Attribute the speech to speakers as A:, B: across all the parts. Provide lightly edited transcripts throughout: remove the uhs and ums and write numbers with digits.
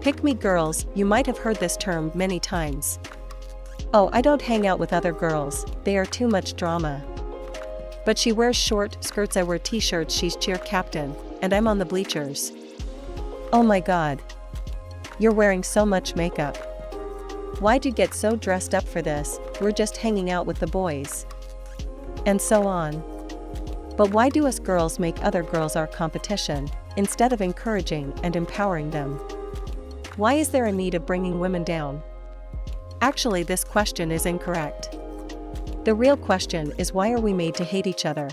A: Pick-me girls, you might have heard this term many times. Oh, I don't hang out with other girls, they are too much drama. But she wears short skirts, I wear t-shirts, she's cheer captain, and I'm on the bleachers. Oh my god. You're wearing so much makeup. Why'd you get so dressed up for this, we're just hanging out with the boys. And so on. But why do us girls make other girls our competition, instead of encouraging and empowering them? Why is there a need of bringing women down? Actually, this question is incorrect. The real question is, why are we made to hate each other?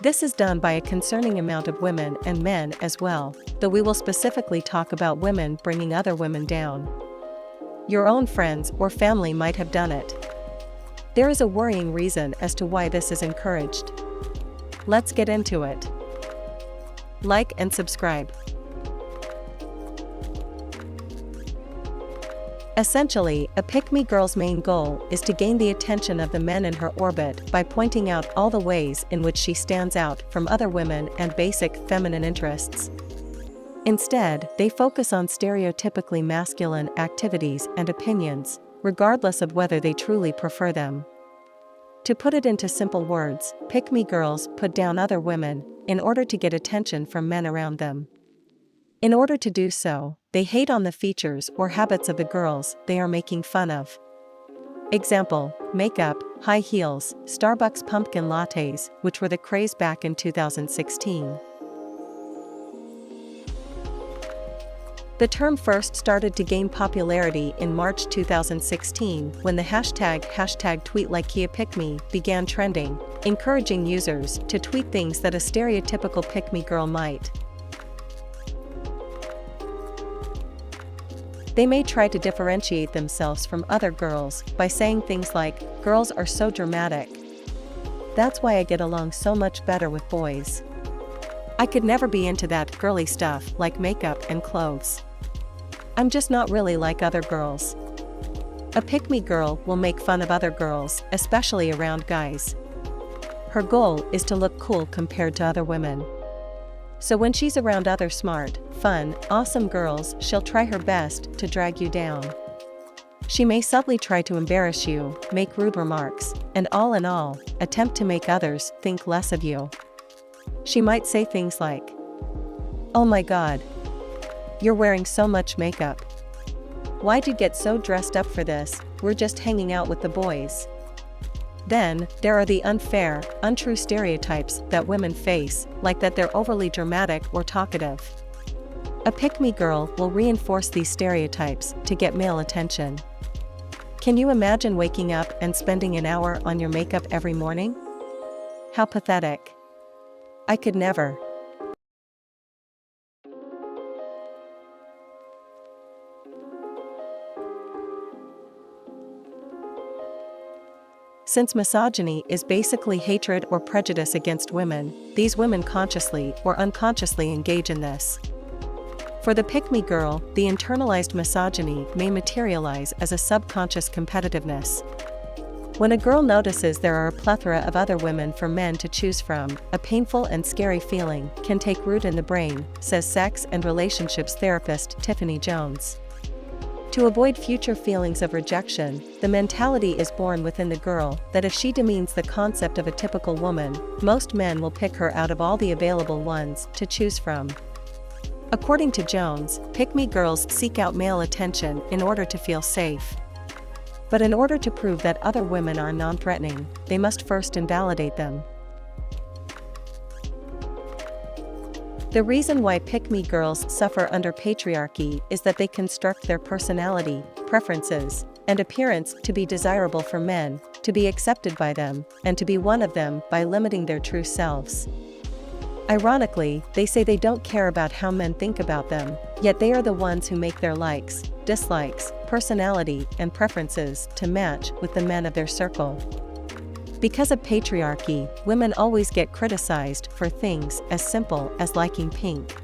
A: This is done by a concerning amount of women and men as well, though we will specifically talk about women bringing other women down. Your own friends or family might have done it. There is a worrying reason as to why this is encouraged. Let's get into it. Like and subscribe. Essentially, a pick-me girl's main goal is to gain the attention of the men in her orbit by pointing out all the ways in which she stands out from other women and basic feminine interests. Instead, they focus on stereotypically masculine activities and opinions, regardless of whether they truly prefer them. To put it into simple words, pick-me girls put down other women in order to get attention from men around them. In order to do so, they hate on the features or habits of the girls they are making fun of. Example: makeup, high heels, Starbucks pumpkin lattes, which were the craze back in 2016. The term first started to gain popularity in March 2016 when the hashtag #TweetLikeKiaPickMe began trending, encouraging users to tweet things that a stereotypical pick-me girl might. They may try to differentiate themselves from other girls by saying things like, "Girls are so dramatic. That's why I get along so much better with boys. I could never be into that girly stuff like makeup and clothes. I'm just not really like other girls." A pick-me girl will make fun of other girls, especially around guys. Her goal is to look cool compared to other women. So when she's around other smart, fun, awesome girls, she'll try her best to drag you down. She may subtly try to embarrass you, make rude remarks, and all in all, attempt to make others think less of you. She might say things like, "Oh my god. You're wearing so much makeup. Why'd you get so dressed up for this, we're just hanging out with the boys." Then, there are the unfair, untrue stereotypes that women face, like that they're overly dramatic or talkative. A pick-me girl will reinforce these stereotypes to get male attention. Can you imagine waking up and spending an hour on your makeup every morning? How pathetic. I could never. Since misogyny is basically hatred or prejudice against women, these women consciously or unconsciously engage in this. For the pick-me girl, the internalized misogyny may materialize as a subconscious competitiveness. When a girl notices there are a plethora of other women for men to choose from, a painful and scary feeling can take root in the brain, says sex and relationships therapist Tiffany Jones. To avoid future feelings of rejection, the mentality is born within the girl that if she demeans the concept of a typical woman, most men will pick her out of all the available ones to choose from. According to Jones, pick-me girls seek out male attention in order to feel safe. But in order to prove that other women are non-threatening, they must first invalidate them. The reason why pick-me girls suffer under patriarchy is that they construct their personality, preferences, and appearance to be desirable for men, to be accepted by them, and to be one of them by limiting their true selves. Ironically, they say they don't care about how men think about them, yet they are the ones who make their likes, dislikes, personality, and preferences to match with the men of their circle. Because of patriarchy, women always get criticized for things as simple as liking pink,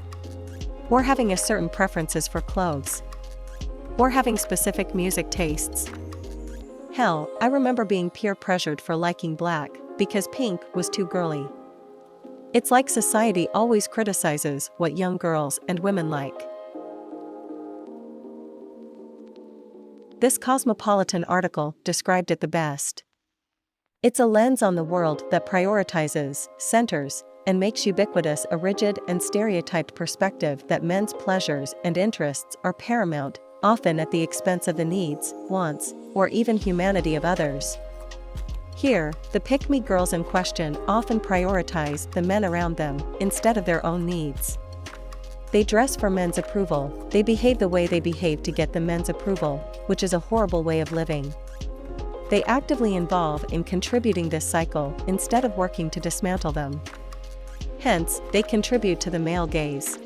A: or having a certain preferences for clothes, or having specific music tastes. Hell, I remember being peer pressured for liking black because pink was too girly. It's like society always criticizes what young girls and women like. This Cosmopolitan article described it the best. It's a lens on the world that prioritizes, centers, and makes ubiquitous a rigid and stereotyped perspective that men's pleasures and interests are paramount, often at the expense of the needs, wants, or even humanity of others. Here, the pick-me girls in question often prioritize the men around them instead of their own needs. They dress for men's approval, they behave the way they behave to get the men's approval, which is a horrible way of living. They actively involve in contributing this cycle instead of working to dismantle them. Hence, they contribute to the male gaze.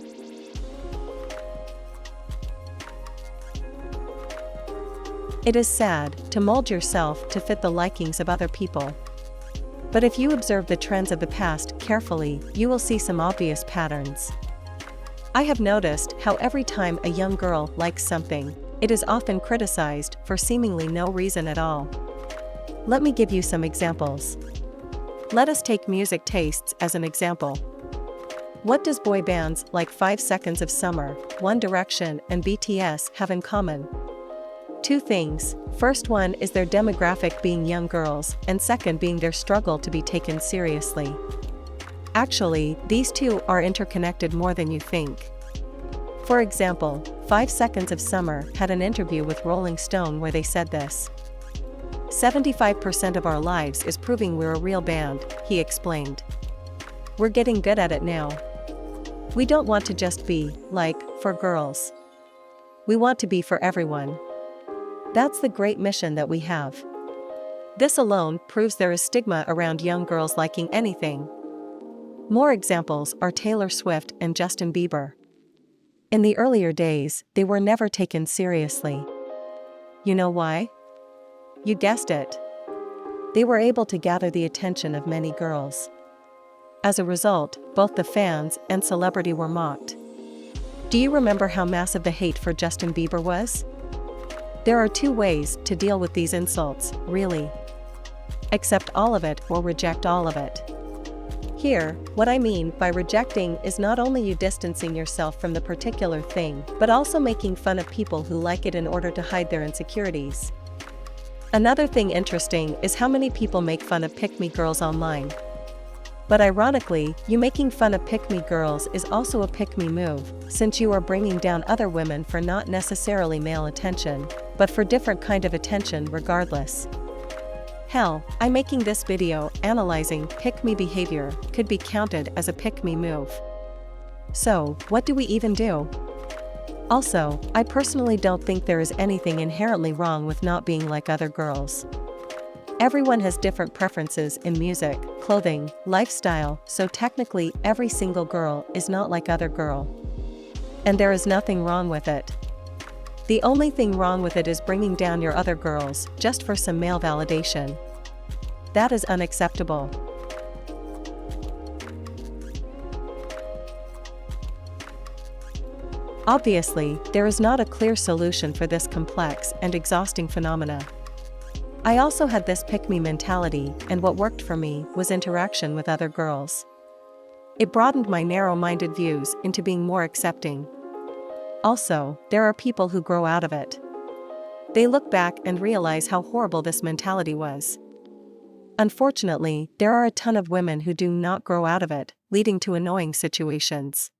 A: It is sad to mold yourself to fit the likings of other people. But if you observe the trends of the past carefully, you will see some obvious patterns. I have noticed how every time a young girl likes something, it is often criticized for seemingly no reason at all. Let me give you some examples. Let us take music tastes as an example. What does boy bands like 5 Seconds of Summer, One Direction, and BTS have in common? 2 things. First one is their demographic being young girls, and second being their struggle to be taken seriously. Actually, these two are interconnected more than you think. For example, 5 Seconds of Summer had an interview with Rolling Stone where they said this. 75% of our lives is proving we're a real band, he explained. We're getting good at it now. We don't want to just be, like, for girls. We want to be for everyone. That's the great mission that we have. This alone proves there is stigma around young girls liking anything. More examples are Taylor Swift and Justin Bieber. In the earlier days, they were never taken seriously. You know why? You guessed it. They were able to gather the attention of many girls. As a result, both the fans and celebrity were mocked. Do you remember how massive the hate for Justin Bieber was? There are 2 ways to deal with these insults, really. Accept all of it or reject all of it. Here, what I mean by rejecting is not only you distancing yourself from the particular thing, but also making fun of people who like it in order to hide their insecurities. Another thing interesting is how many people make fun of pick-me girls online. But ironically, you making fun of pick-me girls is also a pick-me move, since you are bringing down other women for not necessarily male attention, but for different kind of attention regardless. Hell, I'm making this video analyzing pick-me behavior could be counted as a pick-me move. So, what do we even do? Also, I personally don't think there is anything inherently wrong with not being like other girls. Everyone has different preferences in music, clothing, lifestyle, so technically every single girl is not like other girl. And there is nothing wrong with it. The only thing wrong with it is bringing down your other girls just for some male validation. That is unacceptable. Obviously, there is not a clear solution for this complex and exhausting phenomena. I also had this pick-me mentality, and what worked for me was interaction with other girls. It broadened my narrow-minded views into being more accepting. Also, there are people who grow out of it. They look back and realize how horrible this mentality was. Unfortunately, there are a ton of women who do not grow out of it, leading to annoying situations.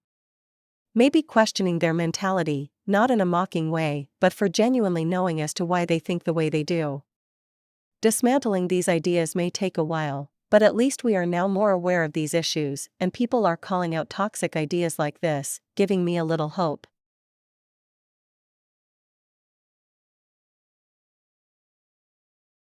A: Maybe questioning their mentality, not in a mocking way, but for genuinely knowing as to why they think the way they do. Dismantling these ideas may take a while, but at least we are now more aware of these issues, and people are calling out toxic ideas like this, giving me a little hope.